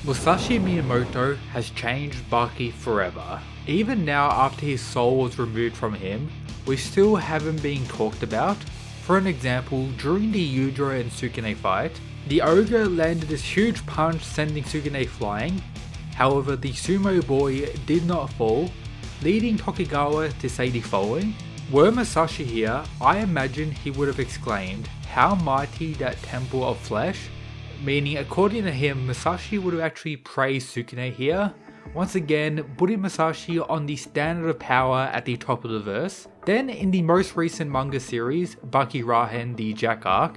Musashi Miyamoto has changed Baki forever. Even now, after his soul was removed from him, we still have him being talked about. For an example, during the Yujiro and Sukune fight, the ogre landed this huge punch sending Sukune flying. However, the sumo boy did not fall, leading Tokugawa to say the following: "Were Musashi here, I imagine he would have exclaimed, 'How mighty that temple of flesh?'" Meaning, according to him, Musashi would have actually praised Sukune here, once again putting Musashi on the standard of power at the top of the verse. Then in the most recent manga series, Baki Rahen the Jack arc,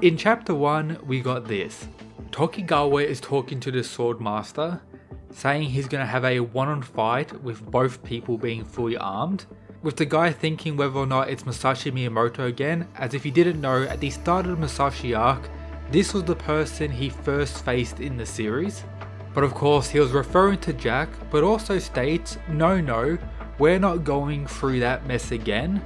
in chapter 1 we got this. Tokugawa is talking to the sword master, saying he's going to have a one-on fight with both people being fully armed, with the guy thinking whether or not it's Musashi Miyamoto again, as if he didn't know, at the start of the Musashi arc, this was the person he first faced in the series. But of course he was referring to Jack, but also states, no, we're not going through that mess again.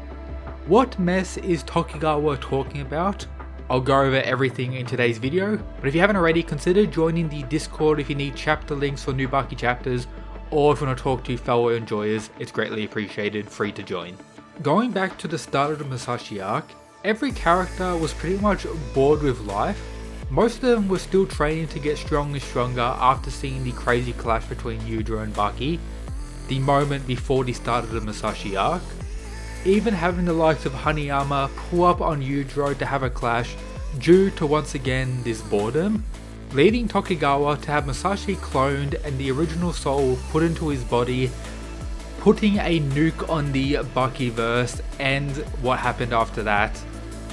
What mess is Tokugawa talking about? I'll go over everything in today's video, but if you haven't already, consider joining the Discord if you need chapter links for new Baki chapters, or if you want to talk to fellow enjoyers, it's greatly appreciated, free to join. Going back to the start of the Musashi arc, every character was pretty much bored with life. Most of them were still training to get stronger and stronger after seeing the crazy clash between Yujiro and Baki, the moment before the start of the Musashi arc. Even having the likes of Hanayama pull up on Yujiro to have a clash due to once again this boredom, leading Tokugawa to have Musashi cloned and the original soul put into his body, putting a nuke on the Baki verse, and what happened after that.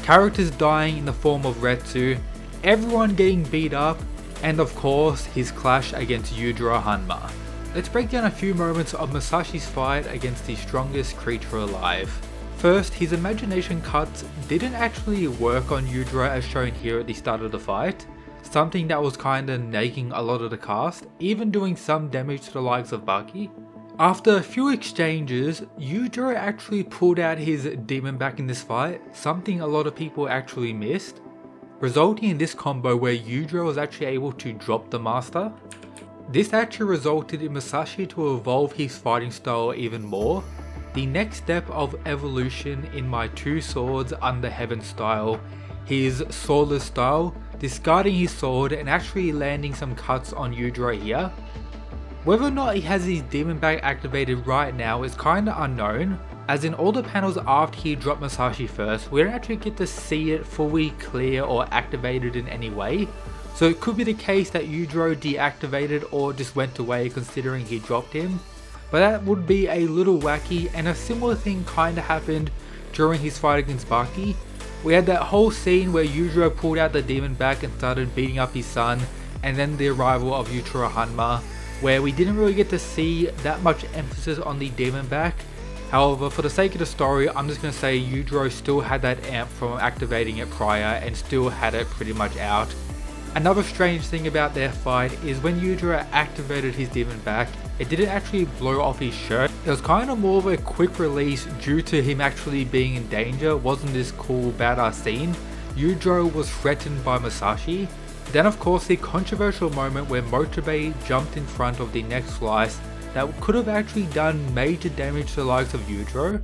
Characters dying in the form of Retsu, everyone getting beat up, and of course his clash against Yujiro Hanma. Let's break down a few moments of Musashi's fight against the strongest creature alive. First, his imagination cuts didn't actually work on Yujiro as shown here at the start of the fight, something that was kinda nagging a lot of the cast, even doing some damage to the likes of Baki. After a few exchanges, Yujiro actually pulled out his demon back in this fight, something a lot of people actually missed, resulting in this combo where Yujiro was actually able to drop the master. This actually resulted in Musashi to evolve his fighting style even more, the next step of evolution in my two swords under heaven style, his swordless style, discarding his sword and actually landing some cuts on Yujiro here. Whether or not he has his demon bag activated right now is kinda unknown, as in all the panels after he dropped Musashi first, we don't actually get to see it fully clear or activated in any way. So it could be the case that Yujiro deactivated or just went away considering he dropped him. But that would be a little wacky, and a similar thing kinda happened during his fight against Baki. We had that whole scene where Yujiro pulled out the demon back and started beating up his son, and then the arrival of Yujiro Hanma, where we didn't really get to see that much emphasis on the demon back. However, for the sake of the story, I'm just going to say Yujiro still had that amp from activating it prior and still had it pretty much out. Another strange thing about their fight is when Yujiro activated his demon back, it didn't actually blow off his shirt. It was kind of more of a quick release due to him actually being in danger. Wasn't this cool badass scene? Yujiro was threatened by Musashi. Then of course the controversial moment where Motobe jumped in front of the next slice that could have actually done major damage to the likes of Yujiro.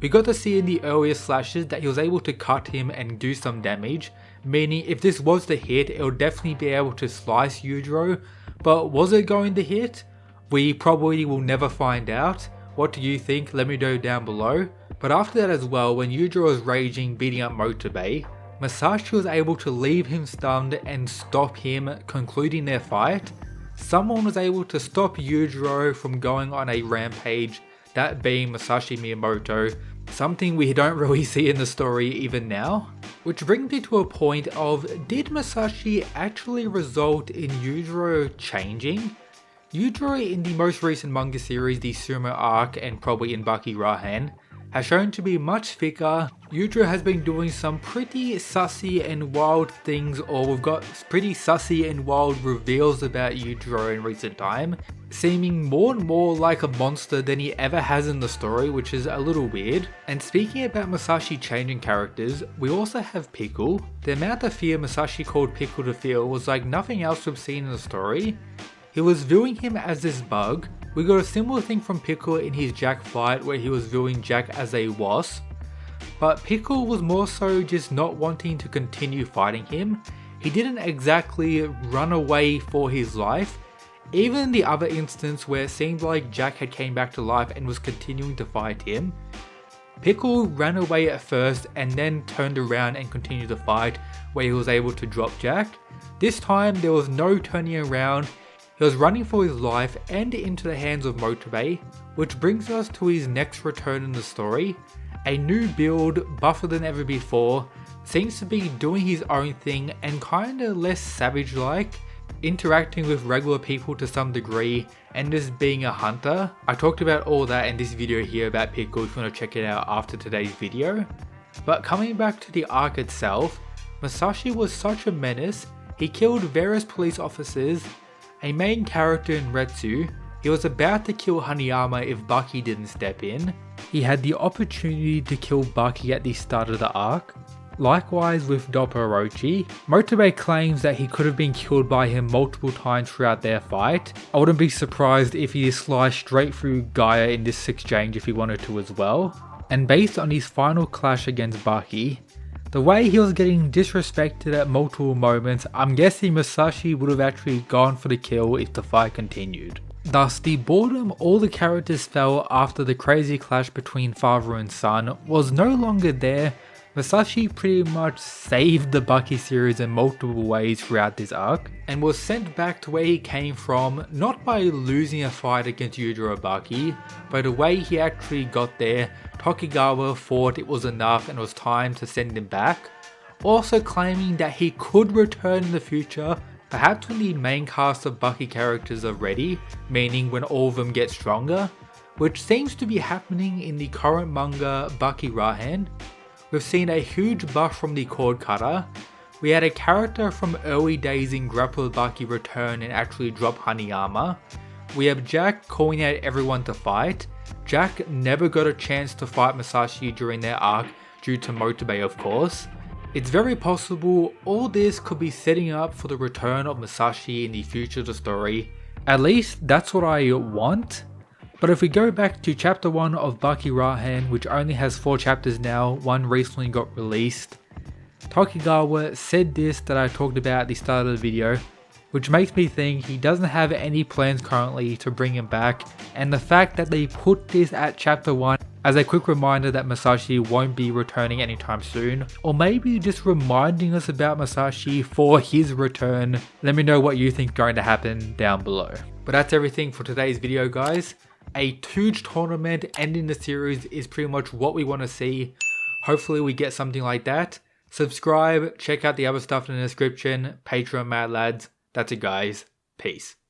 We got to see in the earlier slashes that he was able to cut him and do some damage, meaning if this was the hit, it would definitely be able to slice Yujiro, but was it going to hit? We probably will never find out. What do you think? Let me know down below. But after that as well, when Yujiro was raging beating up Motobe, Musashi was able to leave him stunned and stop him concluding their fight. Someone was able to stop Yujiro from going on a rampage, that being Musashi Miyamoto, something we don't really see in the story even now. Which brings me to a point of, did Musashi actually result in Yujiro changing? Yujiro in the most recent manga series, the Sumo arc, and probably in Baki Rahen, has shown to be much thicker. Yujiro has been doing some pretty sussy and wild things, or we've got pretty sussy and wild reveals about Yujiro in recent time, seeming more and more like a monster than he ever has in the story, which is a little weird. And speaking about Musashi changing characters, we also have Pickle. The amount of fear Musashi called Pickle to feel was like nothing else we've seen in the story. he was viewing him as this bug. We got a similar thing from Pickle in his Jack fight where he was viewing Jack as a wasp. But Pickle was more so just not wanting to continue fighting him. He didn't exactly run away for his life. Even in the other instance where it seemed like Jack had came back to life and was continuing to fight him, Pickle ran away at first and then turned around and continued the fight where he was able to drop Jack. This time there was no turning around, he was running for his life and into the hands of Motobe, which brings us to his next return in the story. A new build, buffer than ever before, seems to be doing his own thing and kinda less savage like, interacting with regular people to some degree and just being a hunter. I talked about all that in this video here about Pickle if you want to check it out after today's video. But coming back to the arc itself, Masashi was such a menace. He killed various police officers, a main character in Retsu. He was about to kill Hanayama if Baki didn't step in. He had the opportunity to kill Baki at the start of the arc. Likewise with Doppo Orochi, Motobe claims that he could have been killed by him multiple times throughout their fight. I wouldn't be surprised if he sliced straight through Gaia in this exchange if he wanted to as well. And based on his final clash against Baki, the way he was getting disrespected at multiple moments, I'm guessing Masashi would have actually gone for the kill if the fight continued. Thus, the boredom all the characters felt after the crazy clash between father and son was no longer there. Masashi pretty much saved the Baki series in multiple ways throughout this arc, and was sent back to where he came from, not by losing a fight against Yujiro Baki, but the way he actually got there. Tokigawa thought it was enough and it was time to send him back, also claiming that he could return in the future, perhaps when the main cast of Baki characters are ready, meaning when all of them get stronger, which seems to be happening in the current manga Baki Rahen. We've seen a huge buff from the cord cutter. We had a character from early days in Grapple Baki return and actually drop Hanayama. We have Jack calling out everyone to fight. Jack never got a chance to fight Masashi during their arc due to Motobe of course. It's very possible all this could be setting up for the return of Masashi in the future of the story. At least that's what I want. But if we go back to chapter 1 of Baki Rahen, which only has 4 chapters now, one recently got released, Tokigawa said this that I talked about at the start of the video, which makes me think he doesn't have any plans currently to bring him back, and the fact that they put this at chapter 1 as a quick reminder that Masashi won't be returning anytime soon, or maybe just reminding us about Masashi for his return. Let me know what you think is going to happen down below. But that's everything for today's video guys. A huge tournament ending the series is pretty much what we want to see. Hopefully we get something like that. Subscribe, check out the other stuff in the description, Patreon Mad Lads. That's it guys, peace.